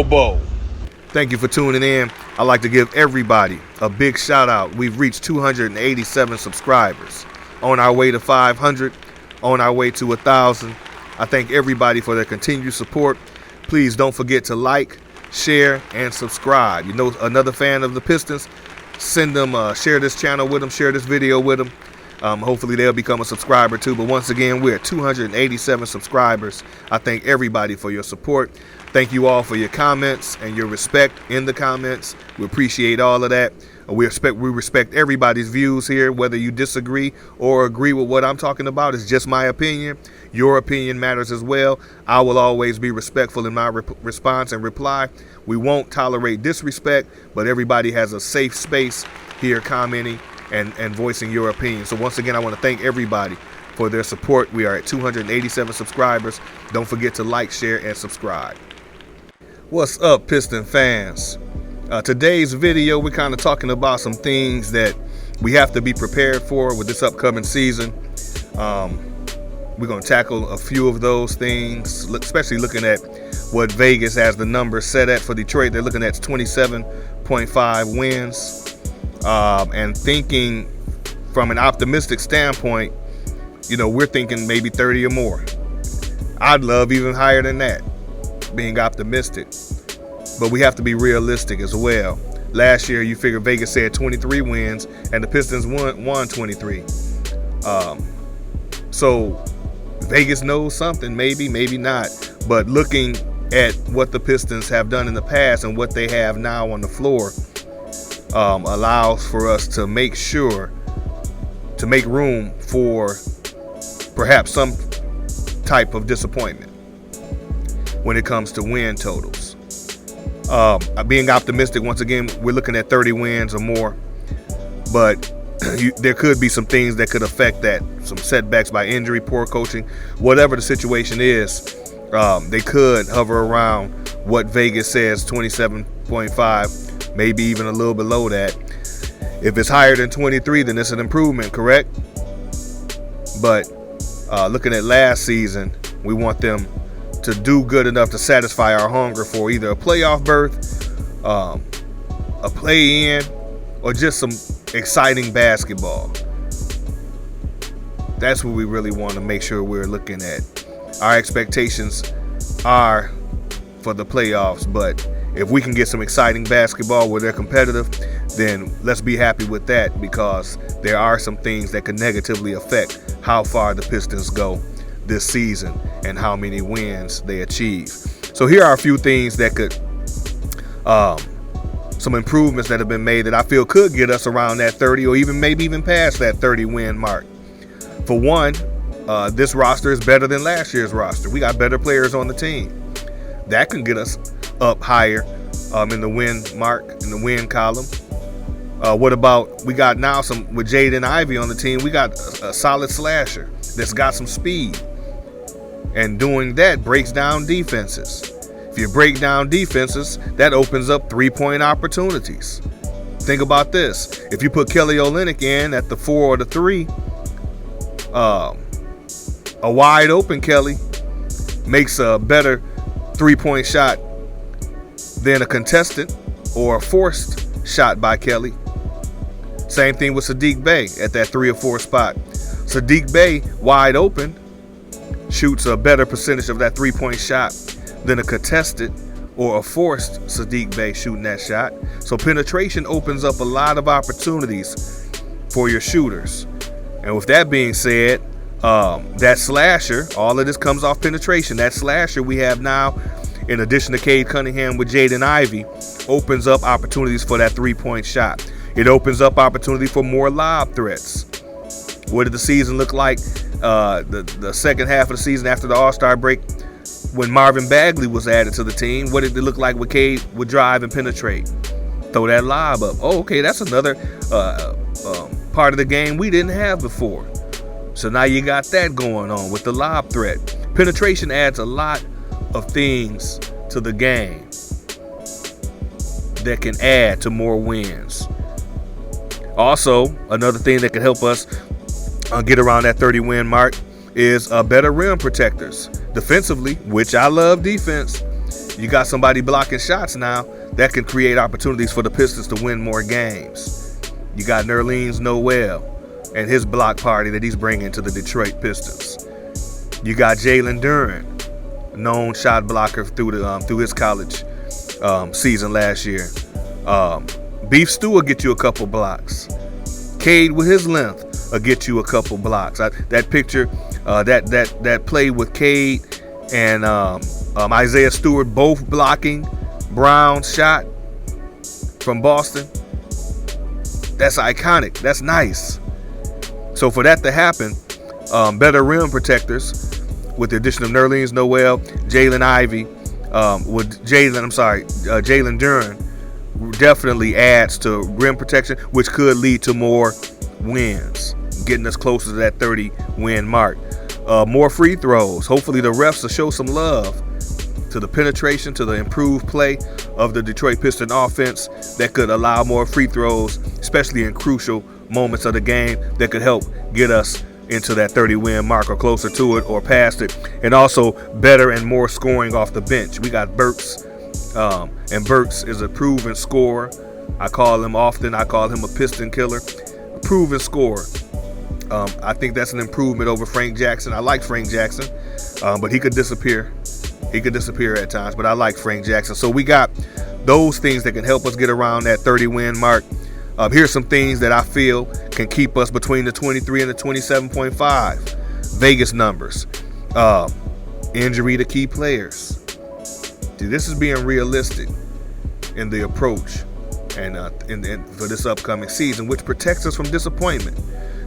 Bowl. Thank you for tuning in. I'd like to give everybody a big shout out. We've reached 287 subscribers. On our way to 500, on our way to 1,000. I thank everybody for their continued support. Please don't forget to like, share, and subscribe. You know, another fan of the Pistons, send them, share this channel with them, share this video with them. Hopefully they'll become a subscriber too. But once again, we're at 287 subscribers. I thank everybody for your support. Thank you all for your comments and your respect in the comments. We appreciate all of that. We respect everybody's views here, whether you disagree or agree with what I'm talking about. It's just my opinion. Your opinion matters as well. I will always be respectful in my response and reply. We won't tolerate disrespect, but everybody has a safe space here commenting and voicing your opinion. So once again, I want to thank everybody for their support. We are at 287 subscribers. Don't forget to like, share, and subscribe. What's up, Piston fans? Today's video, we're kind of talking about some things that we have to be prepared for with this upcoming season. We're going to tackle a few of those things, especially looking at what Vegas has the numbers set at for Detroit. They're looking at 27.5 wins. And thinking from an optimistic standpoint, you know, we're thinking maybe 30 or more. I'd love even higher than that, being optimistic. But we have to be realistic as well. Last year, you figure Vegas said 23 wins, and the Pistons won 23. So Vegas knows something, maybe not. But looking at what the Pistons have done in the past and what they have now on the floor, allows for us to make sure to make room for perhaps some type of disappointment when it comes to win totals. Being optimistic, once again, we're looking at 30 wins or more, but there could be some things that could affect that. Some setbacks by injury, poor coaching, whatever the situation is. They could hover around what Vegas says, 27.5, maybe even a little below that. If it's higher than 23, then it's an improvement, correct? But looking at last season, we want them to do good enough to satisfy our hunger for either a playoff berth, a play-in, or just some exciting basketball. That's what we really want to make sure we're looking at. Our expectations are for the playoffs, but if we can get some exciting basketball where they're competitive, then let's be happy with that, because there are some things that could negatively affect how far the Pistons go this season and how many wins they achieve. So here are a few things that could, some improvements that have been made that I feel could get us around that 30 or maybe even past that 30 win mark. For one, this roster is better than last year's roster. We got better players on the team. That can get us up higher in the win mark, in the win column. What about, we got now with Jaden Ivey on the team, we got a solid slasher that's got some speed. And doing that breaks down defenses. If you break down defenses, that opens up three-point opportunities. Think about this. If you put Kelly Olynyk in at the 4 or the 3, a wide open Kelly makes a better three-point shot than a contested or a forced shot by Kelly. Same thing with Saddiq Bey at that 3 or 4 spot. Saddiq Bey, wide open, shoots a better percentage of that three-point shot than a contested or a forced Saddiq Bey shooting that shot. So penetration opens up a lot of opportunities for your shooters. And with that being said, that slasher, all of this comes off penetration. That slasher we have now, in addition to Cade Cunningham with Jaden Ivey, opens up opportunities for that three-point shot. It opens up opportunity for more lob threats. What did the season look like? The second half of the season after the All-Star break, when Marvin Bagley was added to the team, what did it look like when Cade would drive and penetrate? Throw that lob up. Oh, okay, that's another part of the game we didn't have before. So now you got that going on with the lob threat. Penetration adds a lot of things to the game that can add to more wins. Also, another thing that can help us get around that 30 win mark is better rim protectors. Defensively, which I love defense, You got somebody blocking shots now that can create opportunities for the Pistons to win more games. You got Nerlens Noel and his block party that he's bringing to the Detroit Pistons. You got Jalen Duren, known shot blocker through his college season last year. Beef Stew will get you a couple blocks. Cade with his length will get you a couple blocks. That picture, that play with Cade and Isaiah Stewart both blocking Brown's shot from Boston. That's iconic. That's nice. So for that to happen, better rim protectors with the addition of Nerlens Noel, Jalen Duren definitely adds to rim protection, which could lead to more wins, getting us closer to that 30-win mark. More free throws. Hopefully the refs will show some love to the penetration, to the improved play of the Detroit Pistons offense that could allow more free throws, especially in crucial moments of the game, that could help get us into that 30-win mark or closer to it or past it. And also better and more scoring off the bench. We got Burks, and Burks is a proven scorer. I call him a piston killer. A proven scorer. I think that's an improvement over Frank Jackson. I like Frank Jackson, but he could disappear. He could disappear at times, but I like Frank Jackson. So we got those things that can help us get around that 30-win mark. Here's some things that I feel can keep us between the 23 and the 27.5. Vegas numbers. Injury to key players. Dude, this is being realistic in the approach and for this upcoming season, which protects us from disappointment.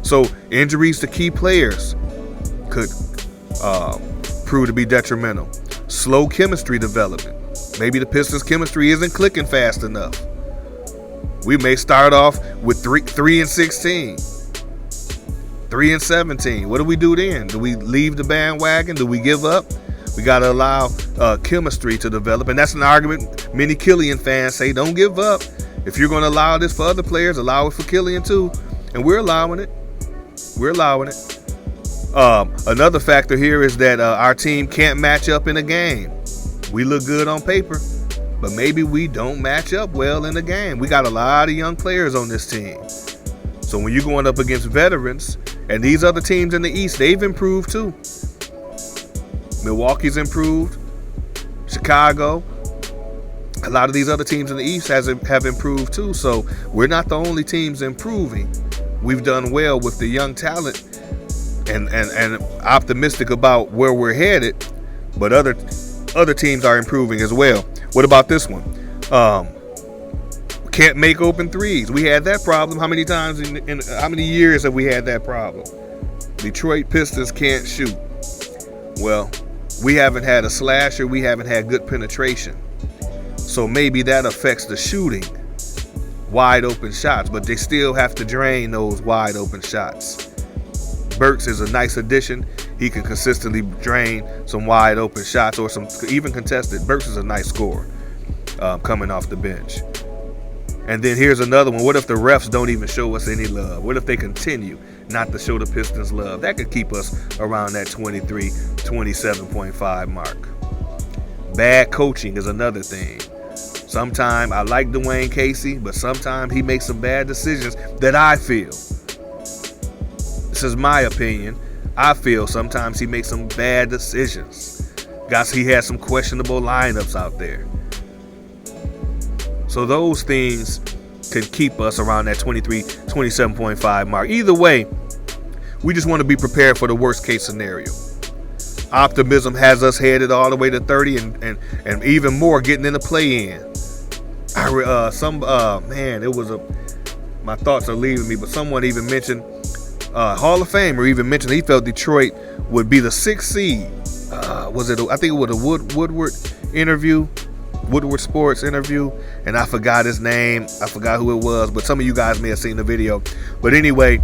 So injuries to key players could prove to be detrimental. Slow chemistry development. Maybe the Pistons' chemistry isn't clicking fast enough. We may start off with 3-16, 3-17. What do we do then? Do we leave the bandwagon? Do we give up? We got to allow chemistry to develop, and that's an argument many Killian fans say. Don't give up. If you're going to allow this for other players, allow it for Killian too, and we're allowing it. We're allowing it. Another factor here is that our team can't match up in a game. We look good on paper, but maybe we don't match up well in the game. We got a lot of young players on this team. So when you're going up against veterans, and these other teams in the East, they've improved too. Milwaukee's improved. Chicago. A lot of these other teams in the East have improved too. So we're not the only teams improving. We've done well with the young talent and optimistic about where we're headed. But other teams are improving as well. What about this one? Can't make open threes. We had that problem. How many times in how many years have we had that problem? Detroit Pistons can't shoot. Well, we haven't had a slasher. We haven't had good penetration. So maybe that affects the shooting. Wide open shots, but they still have to drain those wide open shots. Burks is a nice addition. He can consistently drain some wide open shots or some even contested. Burks is a nice scorer coming off the bench. And then here's another one. What if the refs don't even show us any love? What if they continue not to show the Pistons love? That could keep us around that 23, 27.5 mark. Bad coaching is another thing. Sometimes I like Dwayne Casey, but sometimes he makes some bad decisions that I feel. This is my opinion. I feel sometimes he makes some bad decisions. Guys, he has some questionable lineups out there. So those things can keep us around that 23, 27.5 mark. Either way, we just want to be prepared for the worst case scenario. Optimism has us headed all the way to 30 and even more getting in the play-in. My thoughts are leaving me, but someone even mentioned Hall of Famer even mentioned he felt Detroit would be the 6th seed. I think it was a Woodward Sports interview, and I forgot his name. I forgot who it was, but some of you guys may have seen the video. But anyway,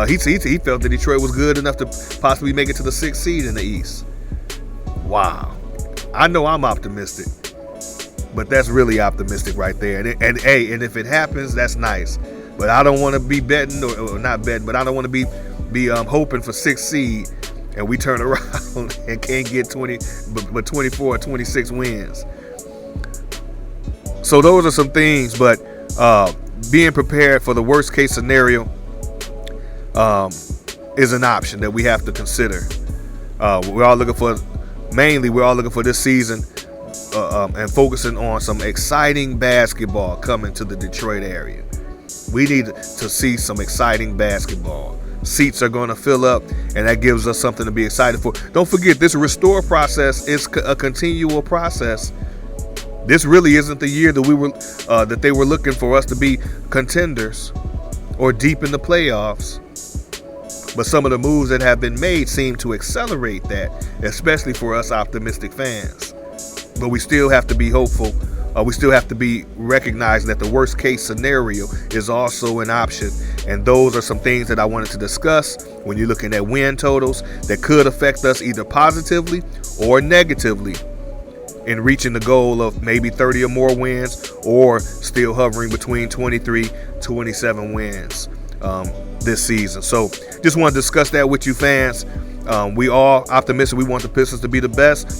he felt that Detroit was good enough to possibly make it to the 6th seed in the East. Wow. I know I'm optimistic, but that's really optimistic right there. And if it happens, that's nice. But I don't want to be betting, or not betting, but I don't want to be hoping for 6th seed, and we turn around and can't get 24 or 26 wins. So those are some things, but being prepared for the worst case scenario is an option that we have to consider. We're all looking for this season and focusing on some exciting basketball coming to the Detroit area. We need to see some exciting basketball. Seats are going to fill up, and that gives us something to be excited for. Don't forget, this restore process is a continual process. This really isn't the year that they were looking for us to be contenders or deep in the playoffs. But some of the moves that have been made seem to accelerate that, especially for us optimistic fans. But we still have to be hopeful. We still have to be recognizing that the worst case scenario is also an option. And those are some things that I wanted to discuss when you're looking at win totals that could affect us either positively or negatively in reaching the goal of maybe 30 or more wins, or still hovering between 23, 27 wins this season. So just want to discuss that with you fans. We all optimistic. We want the Pistons to be the best.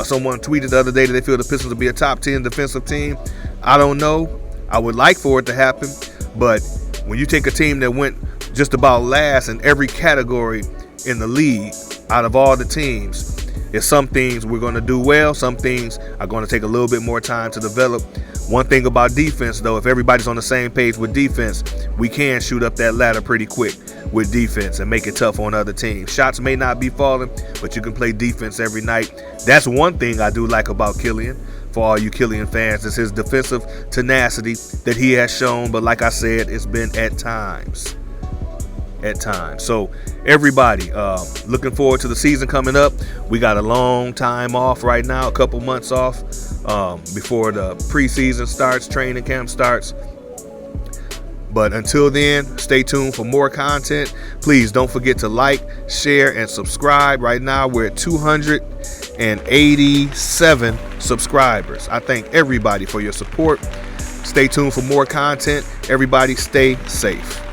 Someone tweeted the other day that they feel the Pistons will be a top 10 defensive team. I don't know. I would like for it to happen. But when you take a team that went just about last in every category in the league out of all the teams, there's some things we're going to do well. Some things are going to take a little bit more time to develop. One thing about defense, though, if everybody's on the same page with defense, we can shoot up that ladder pretty quick with defense and make it tough on other teams. Shots may not be falling, but you can play defense every night. That's one thing I do like about Killian. For all you Killian fans, is his defensive tenacity that he has shown. But like I said, it's been at times. So everybody, looking forward to the season coming up. We got a long time off right now, a couple months off before the preseason starts, training camp starts. But until then, stay tuned for more content. Please don't forget to like, share, and subscribe. Right now, we're at 287 subscribers. I thank everybody for your support. Stay tuned for more content. Everybody stay safe.